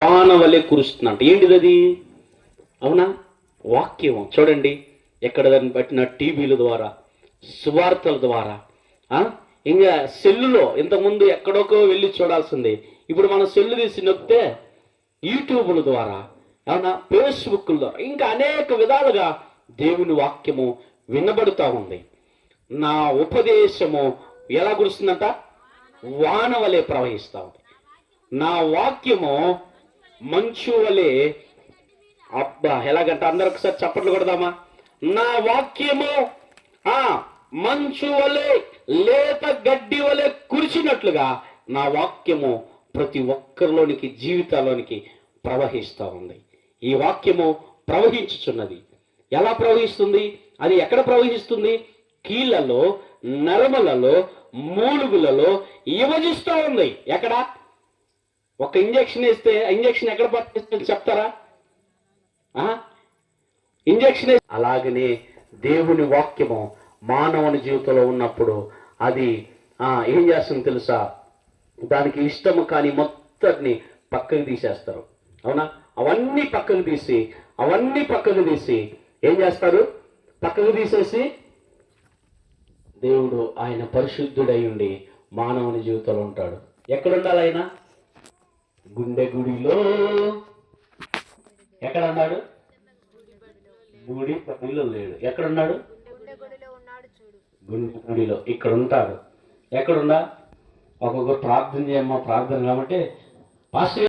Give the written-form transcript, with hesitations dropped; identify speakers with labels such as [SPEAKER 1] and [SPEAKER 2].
[SPEAKER 1] వాన వలె కురుస్తుందంట. ఏంటిది అది? అవునా? వాక్యం. చూడండి, ఎక్కడ దాన్ని బట్టిన టీవీల ద్వారా, సువార్తల ద్వారా, ఇంకా సెల్లులో ఇంతకుముందు ఎక్కడోకో వెళ్ళి చూడాల్సిందే, ఇప్పుడు మనం సెల్లు తీసి నొక్కితే యూట్యూబ్ల ద్వారా, అవునా, ఫేస్బుక్ల ద్వారా, ఇంకా అనేక విధాలుగా దేవుని వాక్యము వినబడుతూ ఉంది. నా ఉపదేశము ఎలా కురుస్తుందంట? వాన వలె ప్రవహిస్తూ ఉంది. నా వాక్యము మంచు వలె, అబ్బా ఎలాగంట, అందరూ ఒకసారి చప్పట్లు కొడదామా? నా వాక్యము మంచు వలె, లేత గడ్డి వలె కురిచినట్లుగా నా వాక్యము ప్రతి ఒక్కరిలోనికి, జీవితాల్లోనికి ప్రవహిస్తూ ఉంది. ఈ వాక్యము ప్రవహించుచున్నది. ఎలా ప్రవహిస్తుంది? అది ఎక్కడ ప్రవహిస్తుంది? కీళ్ళలో, నరములలో, మూలుగులలో విభజిస్తూ ఉంది. ఎక్కడ? ఒక ఇంజెక్షన్ వేస్తే ఇంజెక్షన్ ఎక్కడ పట్టిస్తుంది చెప్తారా? ఇంజెక్షన్. అలాగనే దేవుని వాక్యము మానవుని జీవితంలో ఉన్నప్పుడు అది ఏం చేస్తుంది తెలుసా? దానికి ఇష్టము కాని మొత్తాన్ని పక్కకు తీసేస్తారు. అవునా? అవన్నీ పక్కకు తీసి ఏం చేస్తారు? పక్కకు తీసేసి దేవుడు ఆయన పరిశుద్ధుడై ఉండి మానవుని జీవితంలో ఉంటాడు. ఎక్కడుండాలి ఆయన? గుండె గుడిలో. ఎక్కడ ఉన్నాడు? గుడి పనిలో లేడు. ఎక్కడున్నాడు? గుండె గుడిలో. ఇక్కడ ఉంటాడు. ఎక్కడున్నా? ఒక్కొక్కరు ప్రార్థన చేయమ్మా, ప్రార్థన కాబట్టి పాస్టర్